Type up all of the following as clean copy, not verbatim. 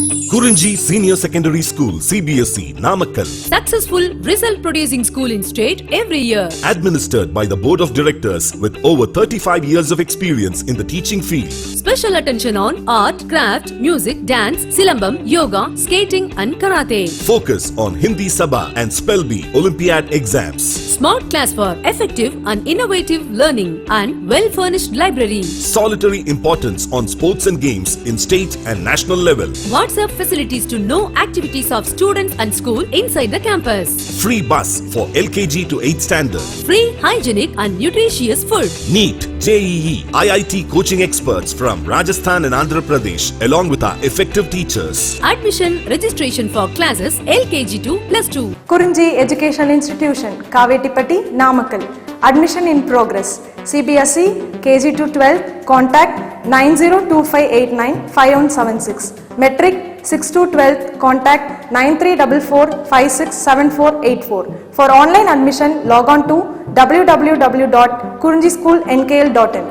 Kurinji Senior Secondary School, CBSE, Namakkal. Successful result producing school in state every year. Administered by the Board of Directors with over 35 years of experience in the teaching field. Special attention on art, craft, music, dance, silambam, yoga, skating and karate. Focus on Hindi Sabha and Spell Bee Olympiad exams. Smart class for effective and innovative learning and well-furnished library. Solitary importance on sports and games in state and national level. WhatsApp facilities to know activities of students and school inside the campus. Free bus for LKG to 8th standard. Free, hygienic and nutritious food. NEET, JEE, IIT coaching experts from Rajasthan and Andhra Pradesh along with our effective teachers. Admission registration for classes LKG to +2. Kurinji Education Institution, Kavetipatti, Namakkal. Admission in progress. CBSE, KG to 12, contact 9025895176. Metric 6 to 12, contact 9344567484. For online admission, log on to www.kurinjischoolnkl.in.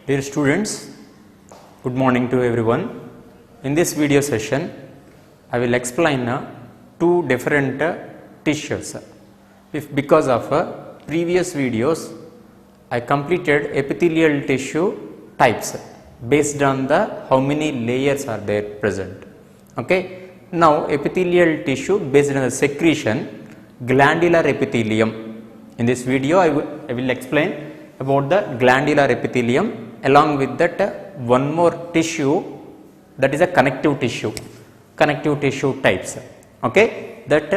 Dear students, good morning to everyone. In this video session, I will explain two different tissues. Because of previous videos, I completed epithelial tissue types based on the how many layers are there present. Okay. Now epithelial tissue based on the secretion, glandular epithelium. In this video, I will explain about the glandular epithelium. Along with that, one more tissue, that is a connective tissue types. Okay, that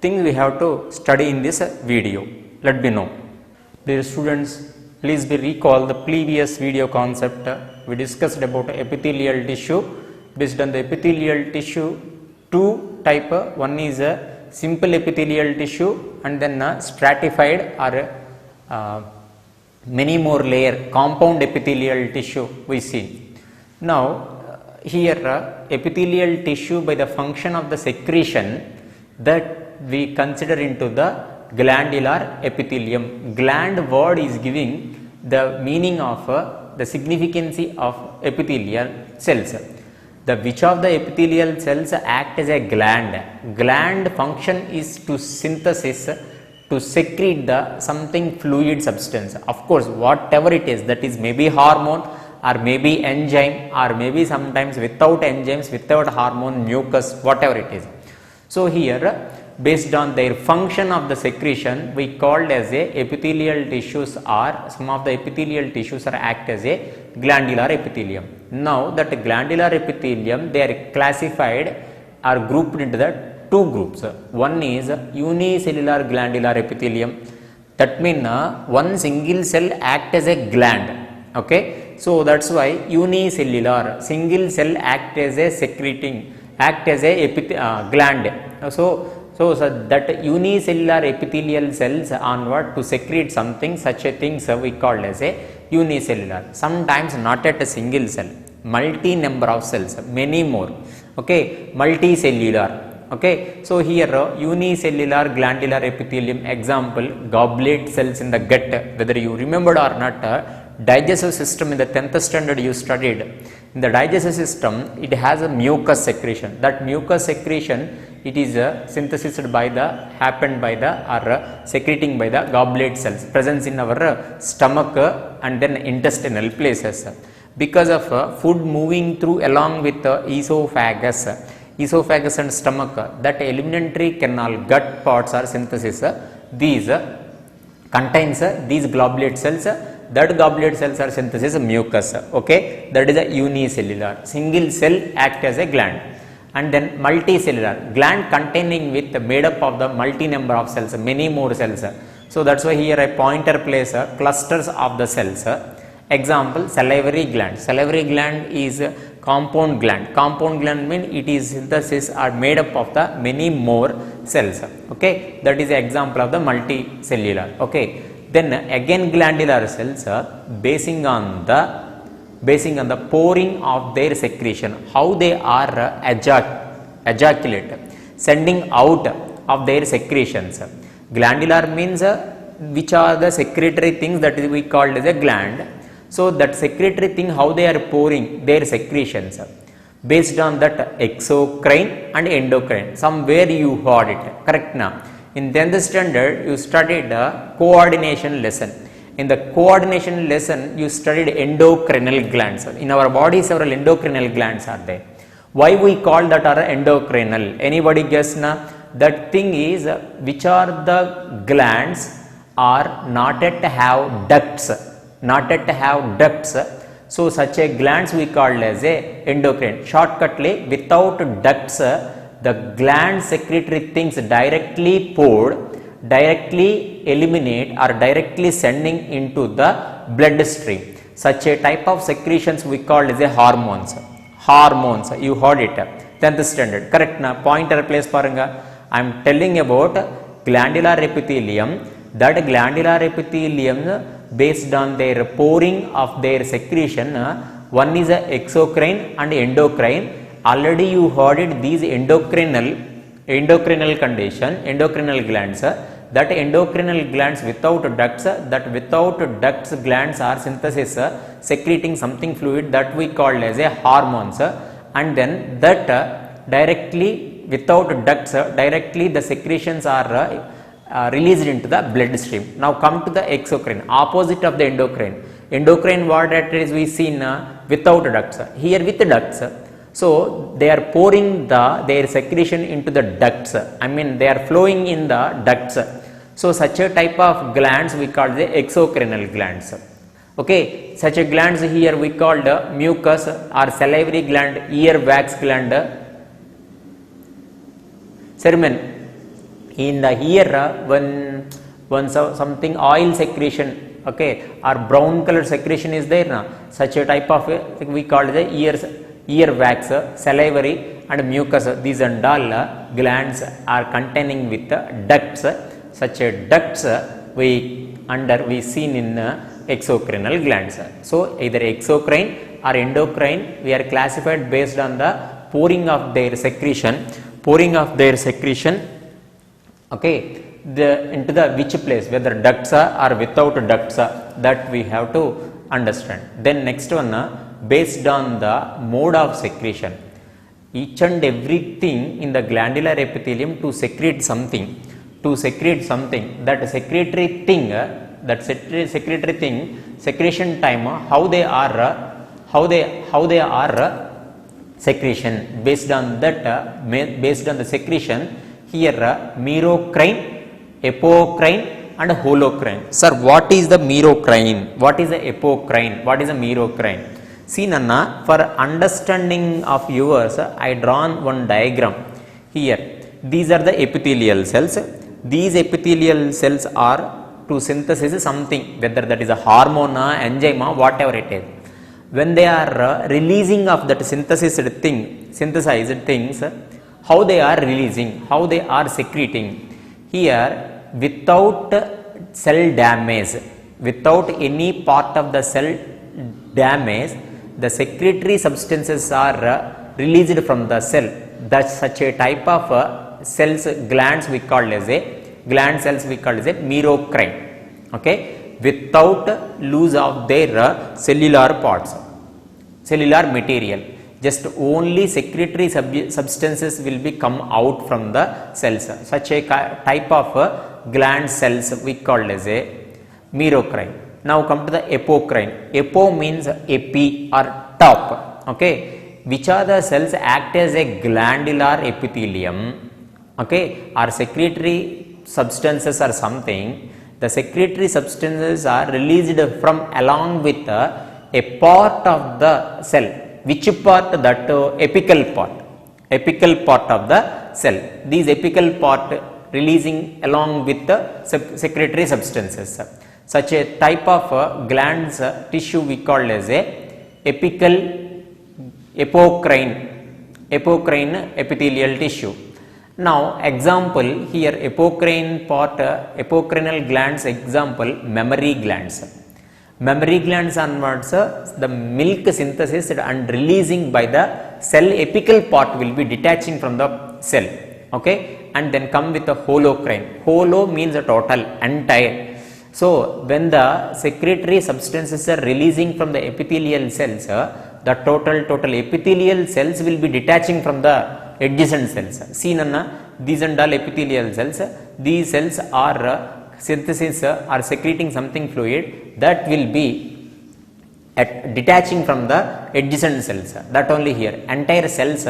thing we have to study in this video. Let me know. Dear students, please recall the previous video concept. We discussed about epithelial tissue. Based on the epithelial tissue, two type. One is a simple epithelial tissue and then stratified or many more layer compound epithelial tissue we see. Now here epithelial tissue by the function of the secretion that we consider into the glandular epithelium. Gland word is giving the meaning of the significance of epithelial cells. The which of the epithelial cells act as a gland. Gland function is to synthesis, to secrete the something fluid substance. Of course, whatever it is, that is maybe hormone or maybe enzyme or maybe sometimes without enzymes, without hormone, mucus, whatever it is. So here, based on their function of the secretion, we called as a epithelial tissues, or some of the epithelial tissues are act as a glandular epithelium. Now that glandular epithelium, they are classified or grouped into the two groups. One is unicellular glandular epithelium. That means one single cell act as a gland. Okay, so that's why unicellular, single cell act as a secreting, act as a gland. So that unicellular epithelial cells onward to secrete something, such a thing we called as a unicellular. Sometimes not at a single cell, multi number of cells, many more. Okay, multicellular. Okay, so here unicellular glandular epithelium, example goblet cells in the gut. Whether you remembered or not, digestive system in the 10th standard you studied. In the digestive system, it has a mucus secretion. That mucus secretion, it is synthesized by the, happened by the, or secreting by the goblet cells presence in our stomach and then intestinal places. Because of food moving through along with esophagus and stomach, that alimentary canal, gut parts are synthesis. These contains these goblet cells. That goblet cells are synthesis mucus. Okay, that is a unicellular. Single cell act as a gland. And then multicellular, gland containing with made up of the multi number of cells, many more cells. So that's why here a pointer place clusters of the cells. Example, salivary gland. Salivary gland is compound gland. Compound gland means it is synthesis are made up of the many more cells. Okay, that is an example of the multicellular. Okay, then again glandular cells basing on the pouring of their secretion, how they are ejaculate, sending out of their secretions. Glandular means which are the secretory things that is we called as a gland. So that secretory thing, how they are pouring their secretions. Based on that exocrine and endocrine, somewhere you heard it, correct now. In 10th standard you studied a coordination lesson. In the coordination lesson you studied endocrinal glands. In our body several endocrinal glands are there. Why we call that are endocrinal? Anybody guess now? That thing is which are the glands are not yet have ducts, not yet have ducts. So such a glands we call as a endocrine. Shortcutly, without ducts, the gland secretory things directly poured, directly eliminate or directly sending into the bloodstream. Such a type of secretions we call as a hormones. Hormones, you heard it. 10th standard, correct na? Pointer place paranga. I am telling about glandular epithelium. That glandular epithelium, based on their pouring of their secretion, one is a exocrine and endocrine. Already you heard it, these endocrinal condition, endocrinal glands, that endocrinal glands without ducts, that without ducts glands are synthesis secreting something fluid that we call as a hormones, and then that directly without ducts directly the secretions are released into the bloodstream. Now come to the exocrine, opposite of the endocrine. Endocrine what it is we seen without ducts, here with ducts. So they are pouring their secretion into the ducts, I mean they are flowing in the ducts. So such a type of glands we call the exocrinal glands. Okay, such a glands here we called mucus or salivary gland, ear wax gland, cerumen. In the ear when something oil secretion, okay, or brown color secretion is there now, such a type of we call the ear wax, salivary and mucus. These and all glands are containing with ducts. Such a ducts we seen in exocrinal glands. So either exocrine or endocrine we are classified based on the pouring of their secretion, okay, into the which place, whether ducts or without ducts, that we have to understand. Then next one, based on the mode of secretion, each and everything in the glandular epithelium to secrete something, that secretory thing, secretion time, how they are secretion. Based on that, based on the secretion, here merocrine, apocrine and holocrine. Sir, what is the merocrine? What is the apocrine? What is the merocrine? See Nanna, for understanding of yours, I drawn one diagram here. These are the epithelial cells. These epithelial cells are to synthesize something, whether that is a hormone, enzyme, whatever it is. When they are releasing of that synthesized things, how they are releasing, how they are secreting. Here, without cell damage, without any part of the cell damage, the secretory substances are released from the cell. That's such a type of cells, glands we call as a merocrine. Okay, without lose of their cellular parts, cellular material. Just only secretory substances will be come out from the cells. Such a type of gland cells we call as a merocrine. Now come to the apocrine. Apo means epi or top. Okay, which are the cells act as a glandular epithelium. Okay, or secretory substances or something. The secretory substances are released from along with a part of the cell. Which part? That apical part of the cell. These apical part releasing along with the secretory substances. Such a type of glands tissue we call as a apocrine epithelial tissue. Now example here, apocrinal glands, example mammary glands. Mammary glands onwards, the milk synthesis and releasing by the cell, apical part will be detaching from the cell. Okay, and then come with the holocrine. Holo means a total, entire. So when the secretory substances are releasing from the epithelial cells, the total epithelial cells will be detaching from the adjacent cells. See nanna, these and all epithelial cells, these cells are synthesis or secreting something fluid that will be detaching from the adjacent cells. That only here entire cells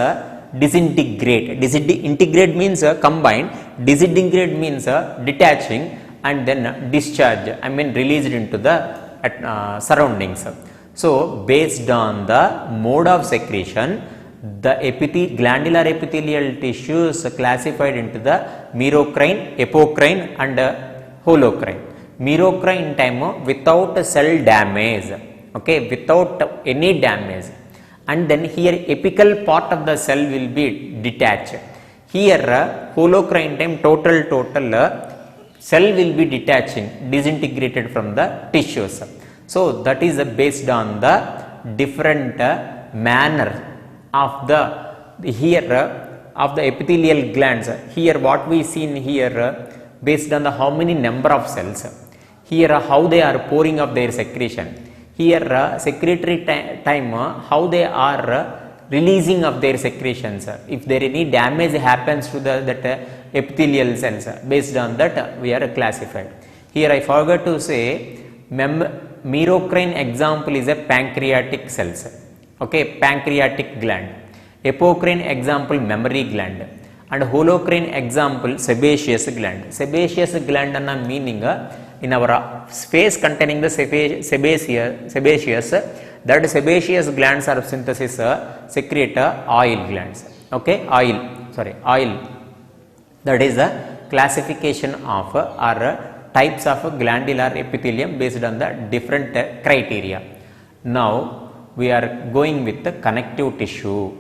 disintegrate. Integrate means combine, disintegrate means detaching and then discharge, I mean released into the surroundings. So based on the mode of secretion, the glandular epithelial tissues classified into the merocrine, apocrine and holocrine. Merocrine time without cell damage, okay, without any damage, and then here apical part of the cell will be detached. Here holocrine time total cell will be detaching, disintegrated from the tissues. So that is based on the different manner of the of the epithelial glands. Here what we seen here based on the how many number of cells, here how they are pouring up their secretion, here secretory time how they are releasing of their secretions, if there any damage happens to the that epithelial cells, based on that we are classified. Here I forgot to say merocrine example is a pancreatic cells, okay, pancreatic gland. Apocrine example memory gland, and holocrine example sebaceous gland. Sebaceous gland anna meaning in our space containing the sebaceous, that sebaceous glands are synthesis secrete oil glands, okay, oil. That is the classification of or types of glandular epithelium based on the different criteria. Now we are going with the connective tissue.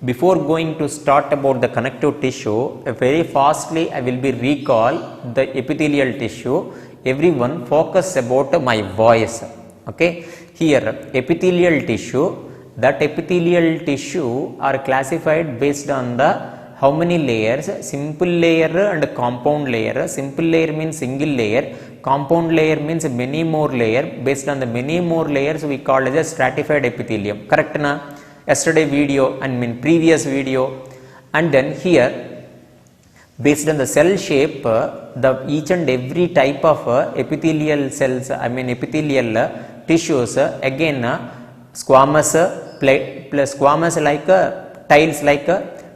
Before going to start about the connective tissue, very fastly I will be recall the epithelial tissue. Everyone focus about my voice, okay. Here epithelial tissue, that epithelial tissue are classified based on the how many layers, simple layer and compound layer. Simple layer means single layer, compound layer means many more layer. Based on the many more layers we call as a stratified epithelium, correct na? Yesterday video and previous video. And then here based on the cell shape, the each and every type of epithelial cells, I mean epithelial tissues, again squamous, plus squamous like tiles like,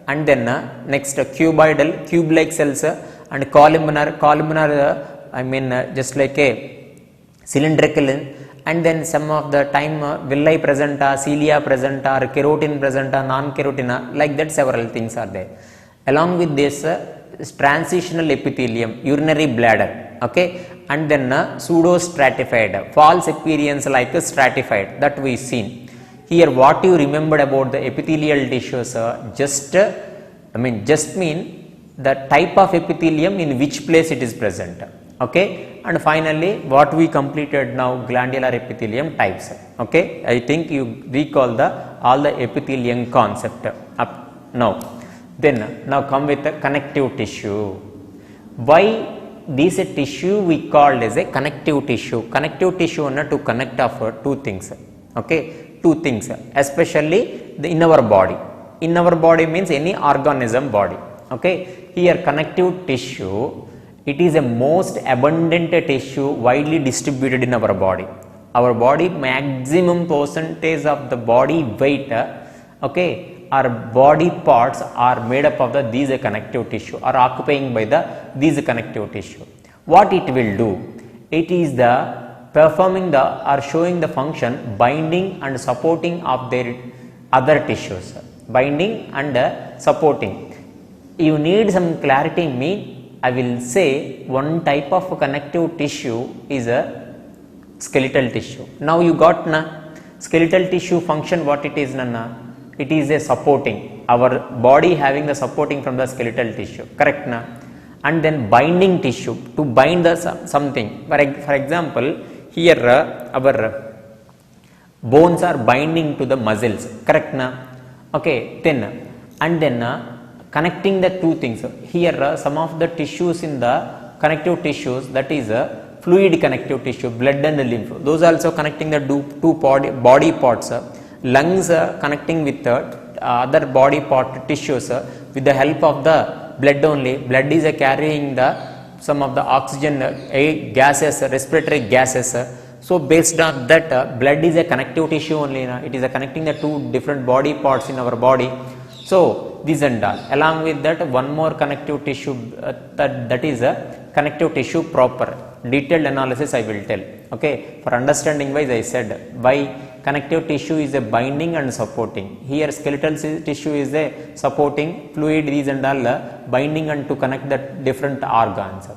and then next cuboidal, cube like cells, and columnar I mean just like a cylindrical, and then some of the time villi presenta, cilia presenta, or keratin presenta, non-keratin, like that several things are there. Along with this transitional epithelium, urinary bladder, okay, and then pseudo stratified, false appearance like stratified, that we seen. Here what you remembered about the epithelial tissues, just mean the type of epithelium in which place it is present, okay. And finally what we completed now, glandular epithelium types, okay. I think you recall all the epithelium concept up now. Then now come with the connective tissue. Why this tissue we called as a connective tissue? Connective tissue to connect of two things, okay, two things, especially in our body. In our body means any organism body, okay. Here connective tissue, it is a most abundant tissue widely distributed in our body. Our body maximum percentage of the body weight, okay, our body parts are made up of these connective tissue, are occupying by these connective tissue. What it will do? It is the performing the or showing the function binding and supporting of their other tissues, binding and supporting. You need some clarity in me. I will say one type of connective tissue is a skeletal tissue. Now you got na skeletal tissue function, what it is na? It is a supporting, our body having the supporting from the skeletal tissue, correct na? And then binding tissue, to bind the something. For example, here our bones are binding to the muscles, correct na? Okay, then and then connecting the two things. Here some of the tissues in the connective tissues, that is fluid connective tissue, blood and lymph, those also connecting the two body parts. lungs connecting with other body part tissues with the help of the blood only. Blood is carrying the some of the oxygen gases, respiratory gases. So based on that, blood is a connective tissue only. It is connecting the two different body parts in our body. So this and all. Along with that, one more connective tissue that is a connective tissue proper. Detailed analysis I will tell. Okay, for understanding wise I said why connective tissue is a binding and supporting. Here skeletal tissue is a supporting, fluid these and all binding and to connect the different organs.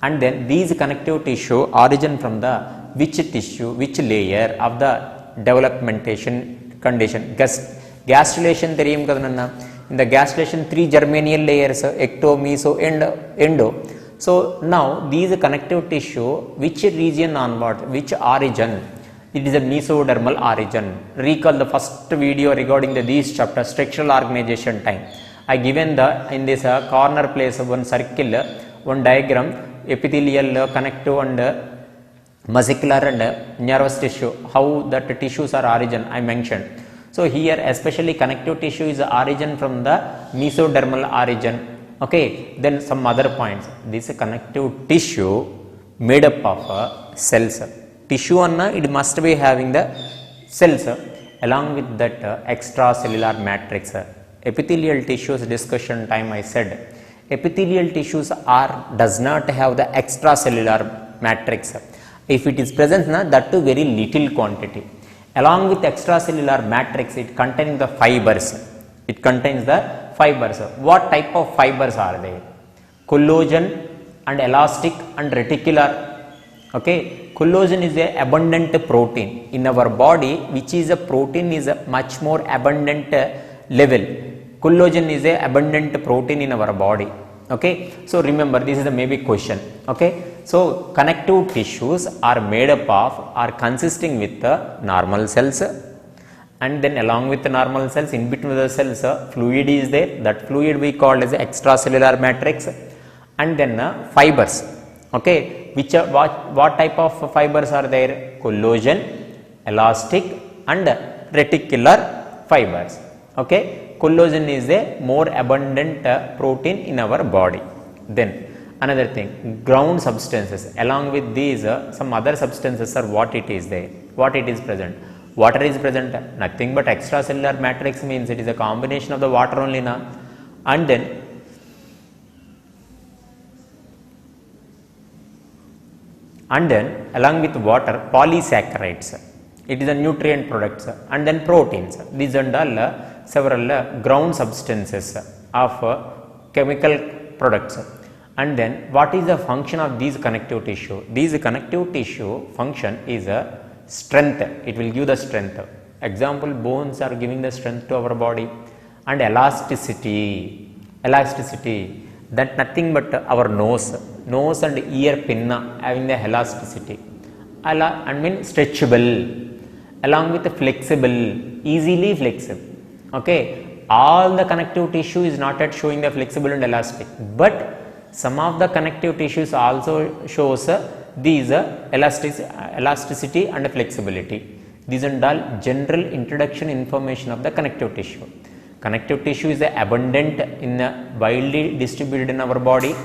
And then these connective tissue origin from the which tissue, which layer of the developmentation condition. Gastrulation theorem kadana. In the gastrulation 3 germinal layers, ecto, meso and endo. So now these connective tissue, which region onward, which origin? It is a mesodermal origin. Recall the first video regarding these chapters, structural organization time. I given in this corner place one circle, one diagram, epithelial, connective and muscular and nervous tissue, how that tissues are origin I mentioned. So here especially connective tissue is origin from the mesodermal origin. Okay, then some other points. This connective tissue made up of cells. Tissue anna it must be having the cells along with that extracellular matrix. Epithelial tissues discussion time I said epithelial tissues does not have the extracellular matrix. If it is present that too very little quantity. Along with extracellular matrix it contains the fibers. It contains the fibers. What type of fibers are they? Collagen and elastic and reticular. Okay, collagen is a abundant protein in our body, which is a protein is a much more abundant level. Collagen is a abundant protein in our body. Okay, so remember this is the maybe question. Okay, so connective tissues are made up of are consisting with the normal cells, and then along with the normal cells in between the cells fluid is there. That fluid we call as extracellular matrix, and then fibers. Okay, which are what type of fibers are there? Collagen, elastic and reticular fibers. Okay, collagen is a more abundant protein in our body. Then another thing, ground substances. Along with these some other substances are what it is there, what it is present. Water is present, nothing but extracellular matrix means it is a combination of the water only now. And then along with water, polysaccharides, it is a nutrient products, and then proteins. These are all several ground substances of chemical products. And then what is the function of these connective tissue? These connective tissue function is a strength. It will give the strength. Example, bones are giving the strength to our body. And elasticity, that nothing but our nose and ear pinna having the elasticity. And mean stretchable, along with the flexible, easily flexible. Okay, all the connective tissue is not yet showing the flexible and elastic, but some of the connective tissues also shows these elasticity and flexibility. These are all general introduction information of the connective tissue. Connective tissue is abundant in widely distributed in our body.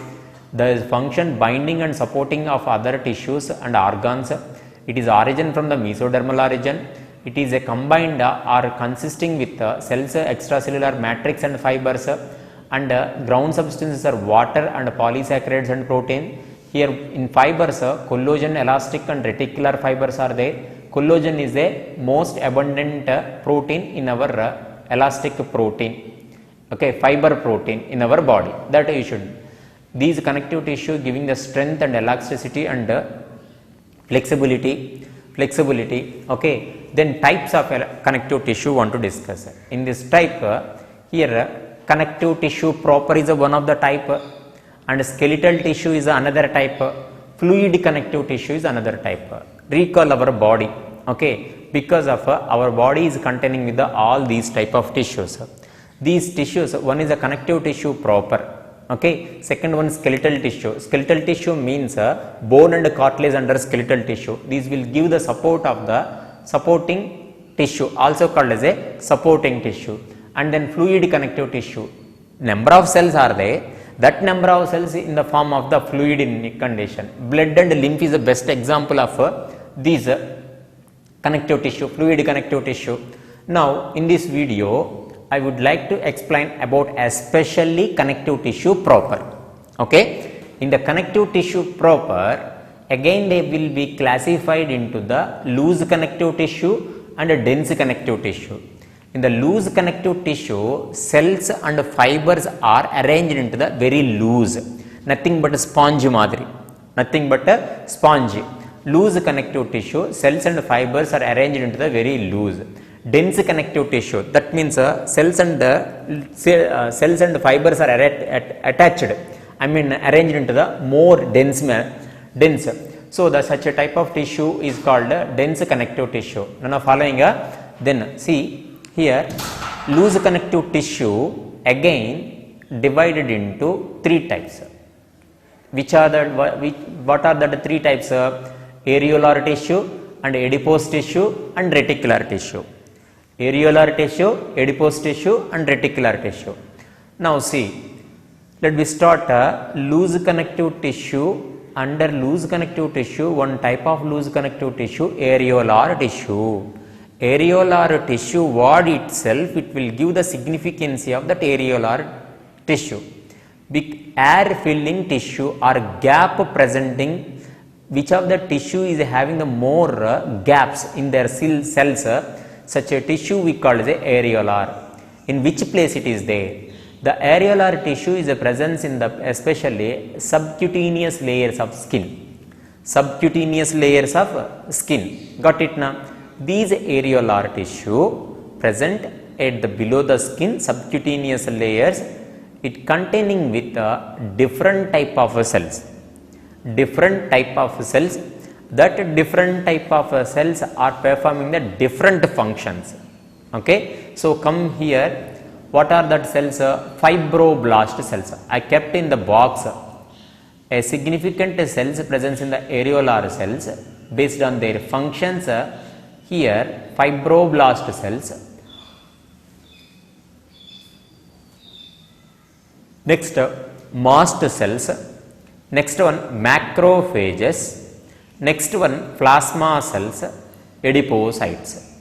The function binding and supporting of other tissues and organs. It is origin from the mesodermal origin. It is a combined or consisting with cells, extracellular matrix and fibers, and ground substances are water and polysaccharides and protein. Here in fibers, collagen, elastic and reticular fibers are there. Collagen is a most abundant protein in our elastic protein. Okay, fiber protein in our body. That you should. These connective tissue giving the strength and elasticity and flexibility. Okay, then types of connective tissue want to discuss. In this type, here connective tissue proper is one of the type, and skeletal tissue is another type, fluid connective tissue is another type. Recall our body. Okay, because of our body is containing with all these type of tissues. These tissues, one is a connective tissue proper. Okay, second one skeletal tissue. Skeletal tissue means bone and cartilage under skeletal tissue. These will give the support of the supporting tissue, also called as a supporting tissue, and then fluid connective tissue. Number of cells are there, that number of cells in the form of the fluid in condition. Blood and lymph is the best example of these connective tissue, fluid connective tissue. Now in this video I would like to explain about especially connective tissue proper. Okay, in the connective tissue proper, again they will be classified into the loose connective tissue and a dense connective tissue. In the loose connective tissue, cells and fibers are arranged into the very loose, nothing but a sponge madri, nothing but a sponge. Loose connective tissue, cells and fibers are arranged into the very loose. Dense connective tissue, that means cells and fibers are attached, I mean arranged into the more dense. So the such a type of tissue is called dense connective tissue. Now following then see here, loose connective tissue again divided into three types. Which are the what are the three types? Areolar tissue and adipose tissue and reticular tissue. Areolar tissue, adipose tissue and reticular tissue. Now see, let me start loose connective tissue. Under loose connective tissue, one type of loose connective tissue, areolar tissue. Areolar tissue word itself, it will give the significance of that areolar tissue. Big air filling tissue or gap presenting, which of the tissue is having the more gaps in their cells, such a tissue we call as a areolar. In which place it is there? The areolar tissue is a presence in the especially subcutaneous layers of skin. Subcutaneous layers of skin. Got it now? These areolar tissue present at the below the skin, subcutaneous layers, it containing with different type of cells. Different type of cells. That different type of cells are performing the different functions. Okay, so come here. What are that cells? Fibroblast cells. I kept in the box a significant cells presence in the areolar cells based on their functions. Here fibroblast cells. Next mast cells. Next one macrophages. Next one plasma cells, adipocytes.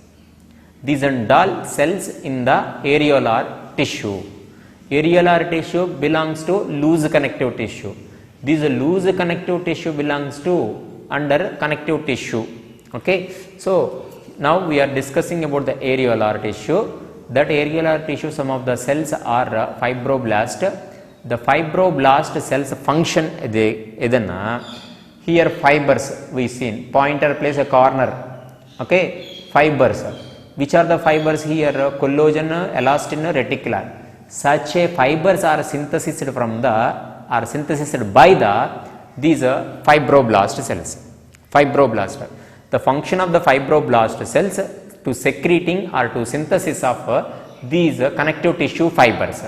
These are all cells in the areolar tissue. Areolar tissue belongs to loose connective tissue. This loose connective tissue belongs to under connective tissue. Okay, so now we are discussing about the areolar tissue. That areolar tissue, some of the cells are fibroblast. The fibroblast cells function here fibers we seen. Pointer plays a corner. Okay, fibers. Which are the fibers here? Collagen, elastin, reticular. Such a fibers are synthesized from the by the these fibroblast cells. Fibroblast. The function of the fibroblast cells to secreting or to synthesis of these connective tissue fibers.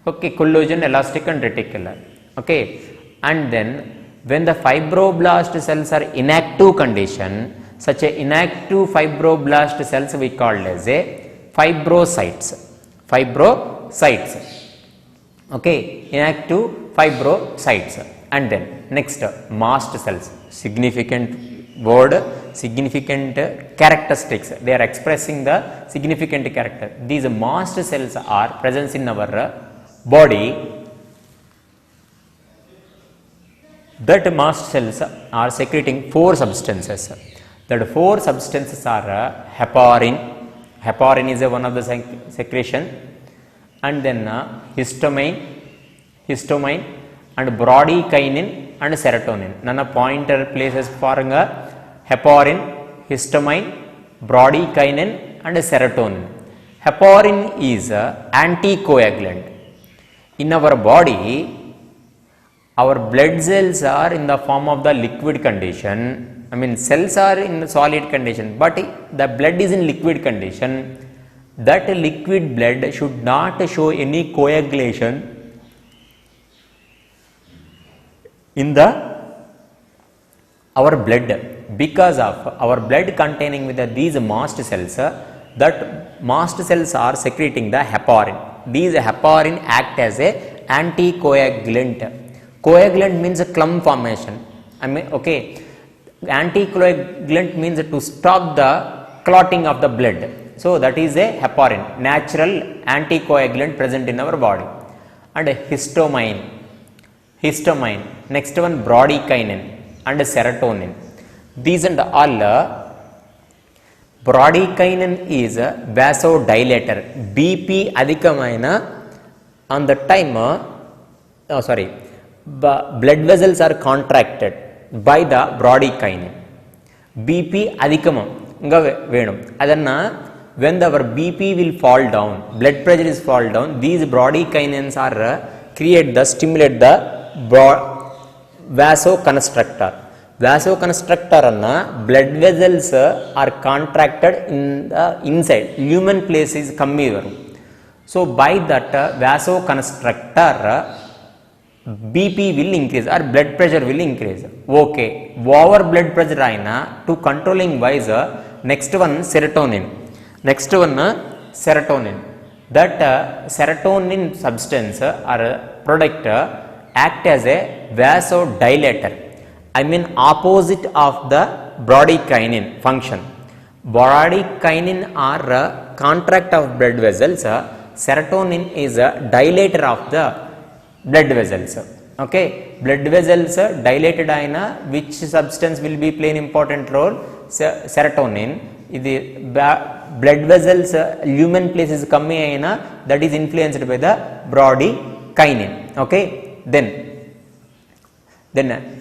Okay, collagen, elastic and reticular. Okay, and then when the fibroblast cells are inactive condition, such a inactive fibroblast cells we call as a fibrocytes. Fibrocytes. Okay, inactive fibrocytes. And then next mast cells. Significant word, significant characteristics. They are expressing the significant character. These mast cells are present in our body. That mast cells are secreting four substances. That four substances are heparin. Heparin is one of the secretion, and then histamine, and bradykinin and serotonin. Nana pointer places for heparin, histamine, bradykinin and serotonin. Heparin is anticoagulant. In our body, our blood cells are in the form of the liquid condition. I mean, cells are in the solid condition, but the blood is in liquid condition. That liquid blood should not show any coagulation in our blood, because of our blood containing with these mast cells that mast cells are secreting the heparin. These heparin act as a anticoagulant. Coagulant means a clump formation. I mean, okay, anticoagulant means to stop the clotting of the blood. So that is a heparin, natural anticoagulant present in our body. And histamine. Next one, bradykinin and serotonin. These and all, bradykinin is a vasodilator. BP adhikamaina on the time, blood vessels are contracted by the bradykinin. BP adhikamanga venum. Adanna, when our BP will fall down, blood pressure is fall down, these bradykinins are create the stimulate the vasoconstrictor. Vasoconstrictor anna blood vessels are contracted in the inside. Lumen place is kammi varum. So by that vasoconstrictor, BP will increase or blood pressure will increase. Okay, over blood pressure aina to controlling wise, next one serotonin. That serotonin substance or product act as a vasodilator. I mean opposite of the bradykinin function. Bradykinin are contract of blood vessels. Serotonin is a dilator of the blood vessels. Okay, blood vessels dilated aina, which substance will be play an important role? Serotonin. The blood vessels lumen place is kammi aina, that is influenced by the bradykinin. Okay, then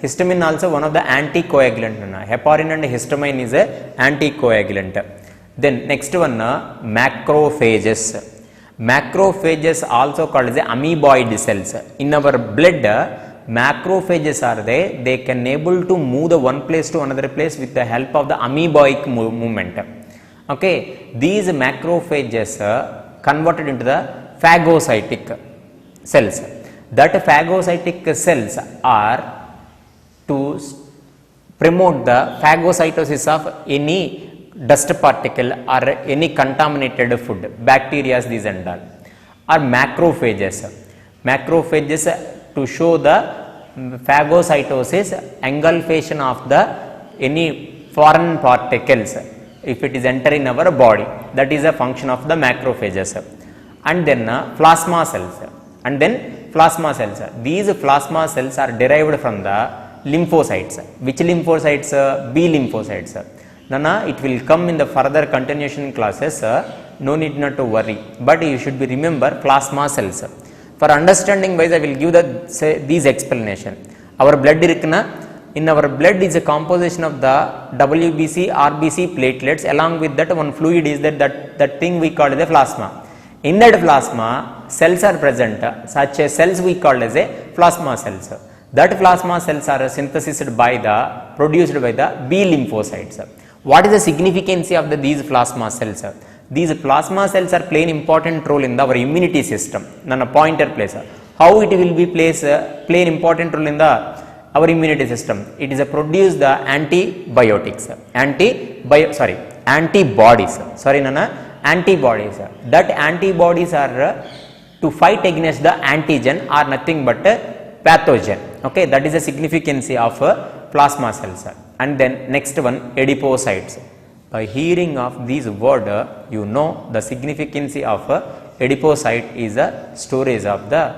histamine also one of the anticoagulant. Heparin and histamine is a anticoagulant. Then next one, macrophages. Macrophages also called as amoeboid cells. In our blood, macrophages are there. They can able to move the one place to another place with the help of the amoeboic movement. Okay, these macrophages converted into the phagocytic cells. That phagocytic cells are to promote the phagocytosis of any dust particle or any contaminated food, bacteria, these and all, are macrophages. Macrophages to show the phagocytosis, engulfation of the any foreign particles if it is enter in our body. That is a function of the macrophages. And then plasma cells. These plasma cells are derived from the lymphocytes. Which lymphocytes? B lymphocytes. Nana, it will come in the further continuation classes. No need not to worry. But you should be remember plasma cells. For understanding wise, I will give these explanation. Our blood in our blood is a composition of the WBC, RBC platelets. Along with that, one fluid is that thing we call as a plasma. In that plasma, cells are present. Such a cells we call as a plasma cells. That plasma cells are synthesized produced by the B lymphocytes. What is the significance of these plasma cells? These plasma cells are playing important role in our immunity system. Nana pointer place. How it will be play an important role in our immunity system? It is produce the antibodies. Antibodies. That antibodies are to fight against the antigen or nothing but pathogen. Okay, that is the significance of plasma cells. And then next one, adipocytes. By hearing of these word, you know the significance of adipocyte is a storage of the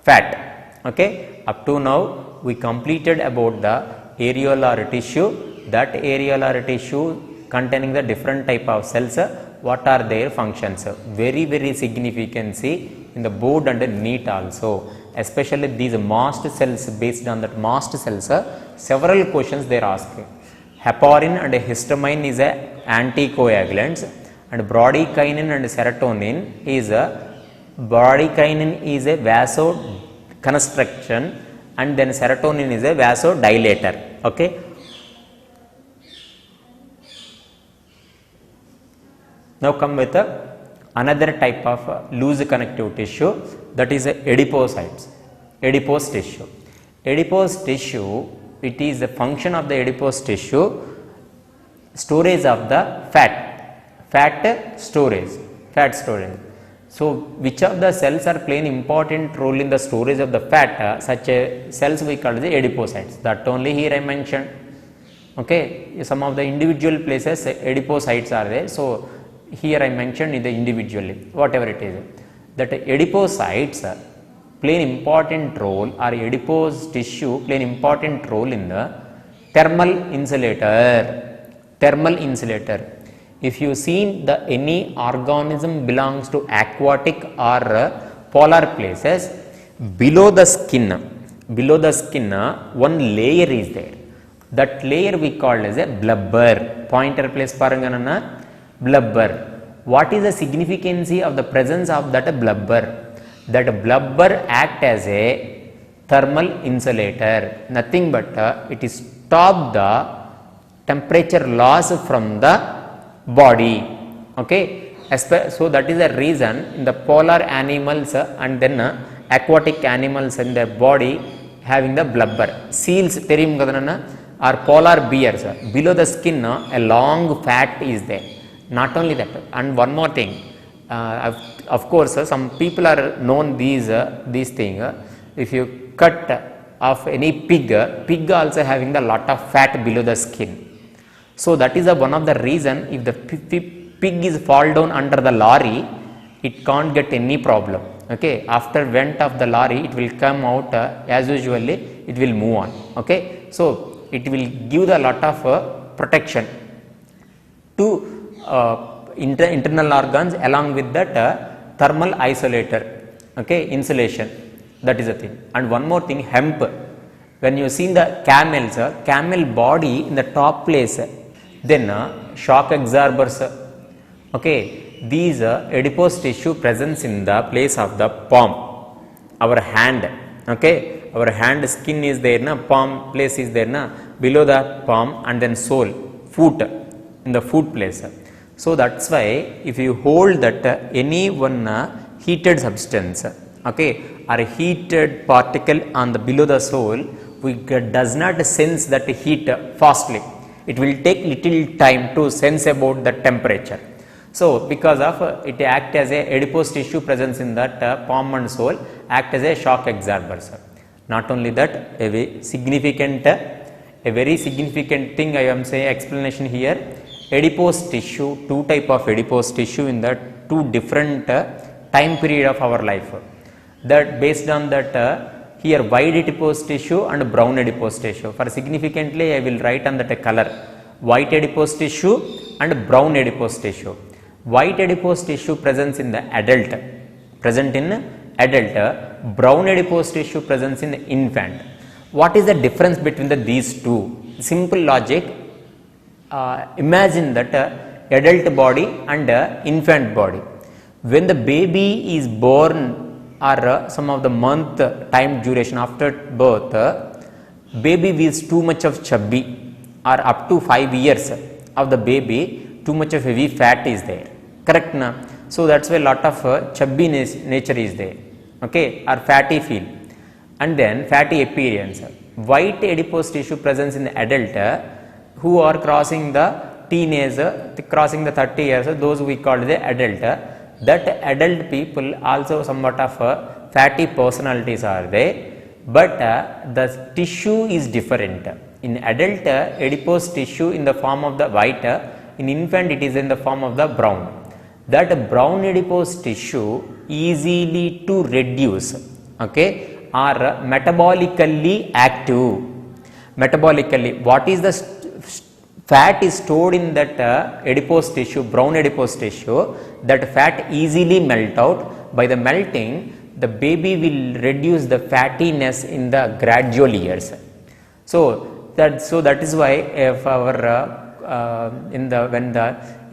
fat. Okay, up to now we completed about the areolar tissue. That areolar tissue containing the different type of cells, what are their functions? Very significance in the board and NEET also, especially these mast cells. Based on that mast cells, several questions they are asking. Heparin and histamine is a anticoagulants, and bradykinin and serotonin is a vasoconstriction, and then serotonin is a vasodilator. Okay. Now come with another type of loose connective tissue, that is adipocytes, adipose tissue. Adipose tissue, it is the function of the adipose tissue, storage of the fat fat storage, fat storage. So which of the cells are playing important role in the storage of the fat? Such cells we call the adipocytes. That only here I mentioned. Okay, some of the individual places adipocytes are there. So here I mentioned the individually, whatever it is, that adipocytes play an important role, or adipose tissue play an important role in the thermal insulator. Thermal insulator. If you see the any organism belongs to aquatic or polar places, below the skin one layer is there. That layer we call as a blubber. Pointer place paranganana, blubber. What is the significance of the presence of that blubber? That blubber act as a thermal insulator. Nothing but it is stop the temperature loss from the body. Okay, so that is the reason in the polar animals and then aquatic animals in their body having the blubber. Seals theriyum kadanana, or polar bears, below the skin a long fat is there. Not only that, and one more thing, of course some people are known these thing. If you cut of any pig also having the lot of fat below the skin. So that is one of the reason, if the pig is fall down under the lorry, it can't get any problem. Okay, after went of the lorry, it will come out as usually, it will move on. Okay, so it will give the lot of protection to internal organs along with that thermal isolator. Okay, insulation, that is the thing. And one more thing, hemp. When you see the camels, camel body in the top place, then shock absorbers. Okay, these adipose tissue presence in the place of the palm, our hand. Okay, our hand skin is there, na, palm place is there, na, below the palm, and then sole, foot, in the foot place. So that's why if you hold that any one heated substance, okay, or a heated particle on the below the sole, we does not sense that heat fastly. It will take little time to sense about the temperature. So because of it act as a adipose tissue presence in that palm and sole, act as a shock absorbers. Not only that, a very significant thing I am saying explanation here. Adipose tissue, two type of adipose tissue in the two different time period of our life. That based on that here white adipose tissue and brown adipose tissue. For significantly I will write on that color, white adipose tissue and brown adipose tissue. White adipose tissue presence in the adult, brown adipose tissue presence in the infant. What is the difference between these two? Simple logic. Imagine that adult body and infant body. When the baby is born or some of the month time duration after birth, baby is too much of chubby, or up to 5 years of the baby, too much of heavy fat is there. Correct na? So that's why lot of chubbiness nature is there. Okay, or fatty feel, and then fatty appearance. White adipose tissue presence in the adult who are crossing the teenage, crossing the 30 years, those we call the adult. That adult people also somewhat of fatty personalities are there, but the tissue is different. In adult, adipose tissue in the form of the white, in infant it is in the form of the brown. That brown adipose tissue easily to reduce, okay, are metabolically active. Metabolically, what is the fat is stored in that adipose tissue, brown adipose tissue, that fat easily melt out. By the melting, the baby will reduce the fattiness in the gradual years. So that is why if our when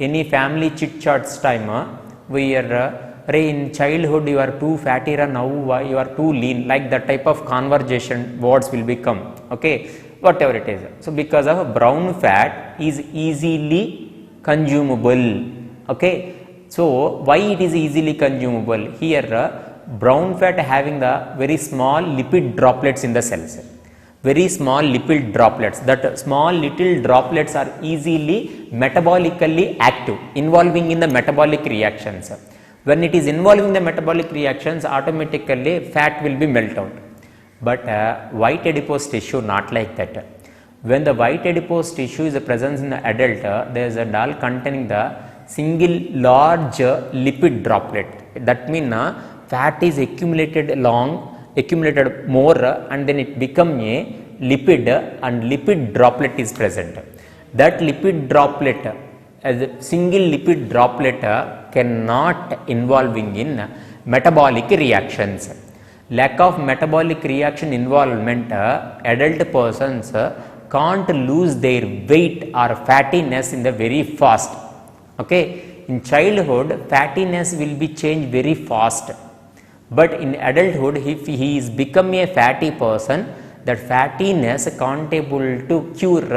any family chit chats time, we are in childhood you are too fatty, now you are too lean, like that type of conversation words will become. Okay, whatever it is. So because of brown fat is easily consumable. Okay, so why it is easily consumable? Here brown fat having the very small lipid droplets in the cells. very small lipid droplets. That small little droplets are easily metabolically active, involving in the metabolic reactions. When it is involving the metabolic reactions, automatically fat will be melted out. But white adipose tissue not like that. When the white adipose tissue is present in the adult, there is a doll containing the single large lipid droplet. That means fat is accumulated more and then it become a lipid and lipid droplet is present. That lipid droplet as a single lipid droplet cannot involving in metabolic reactions. Lack of metabolic reaction involvement, adult persons can't lose their weight or fattiness in the very fast. Okay, in childhood fattiness will be changed very fast, but in adulthood if he is become a fatty person, that fattiness can't able to cure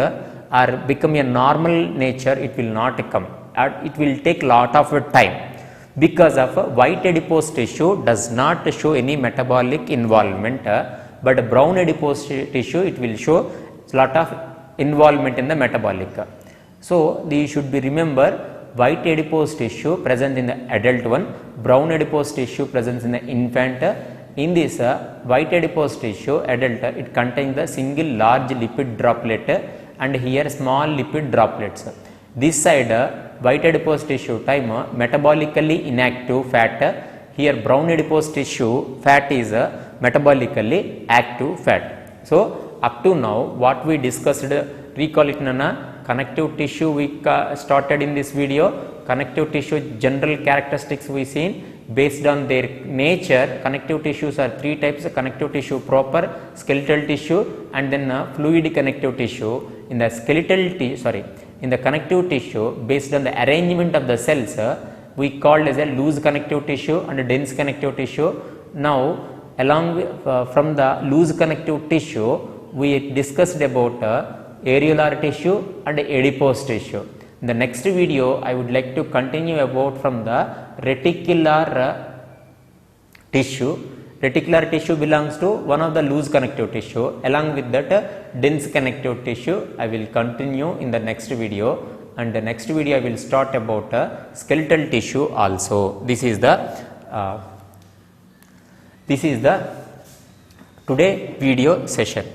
or become a normal nature, it will not come. It will take lot of time because of white adipose tissue does not show any metabolic involvement, but brown adipose tissue it will show lot of involvement in the metabolic. So you should be remember white adipose tissue present in the adult one, brown adipose tissue present in the infant. In this white adipose tissue adult, it contains the single large lipid droplet and here small lipid droplets. This side white adipose tissue time metabolically inactive fat, here brown adipose tissue fat is metabolically active fat. So up to now what we discussed, recall it Nana, connective tissue we started in this video. Connective tissue general characteristics we seen. Based on their nature, connective tissues are three types: connective tissue proper, skeletal tissue and then fluid connective tissue. In the in the connective tissue, based on the arrangement of the cells, we called as a loose connective tissue and a dense connective tissue. Now along with, from the loose connective tissue we discussed about areolar tissue and adipose tissue. In the next video I would like to continue about from the reticular tissue. Reticular tissue belongs to one of the loose connective tissue. Along with that dense connective tissue I will continue in the next video, and the next video I will start about skeletal tissue also. This is the today video session.